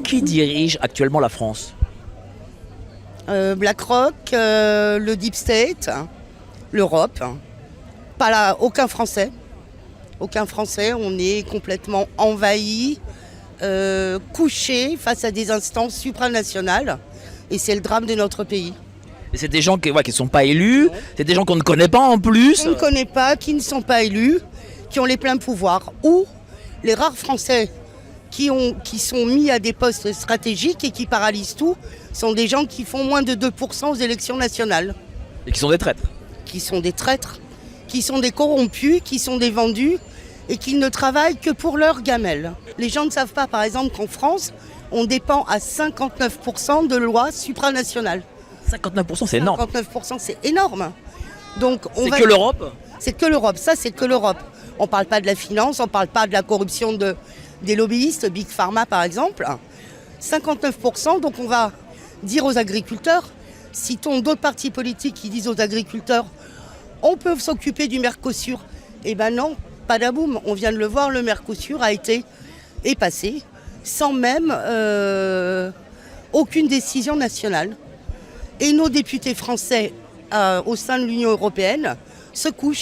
Qui dirige actuellement la France? BlackRock, le Deep State, l'Europe. Pas là, aucun Français. Aucun Français, on est complètement envahi, couché face à des instances supranationales. Et c'est le drame de notre pays. Et c'est des gens qui ne sont pas élus, c'est des gens qu'on ne connaît pas en plus. On ne connaît pas, qui ne sont pas élus, qui ont les pleins pouvoirs. Ou les rares Français qui sont mis à des postes stratégiques et qui paralysent tout, sont des gens qui font moins de 2% aux élections nationales. Et qui sont des traîtres. Qui sont des traîtres, qui sont des corrompus, qui sont des vendus et qui ne travaillent que pour leur gamelle. Les gens ne savent pas, par exemple, qu'en France, on dépend à 59% de lois supranationales. 59%, c'est énorme. 59%, c'est énorme. Donc, c'est que l'Europe? C'est que l'Europe, ça c'est que l'Europe. On ne parle pas de la finance, on ne parle pas de la corruption des lobbyistes, Big Pharma par exemple. 59%, donc on va dire aux agriculteurs, citons d'autres partis politiques qui disent aux agriculteurs, on peut s'occuper du Mercosur. Eh ben non, padaboum, on vient de le voir, le Mercosur a été passé sans même aucune décision nationale. Et nos députés français au sein de l'Union européenne se couchent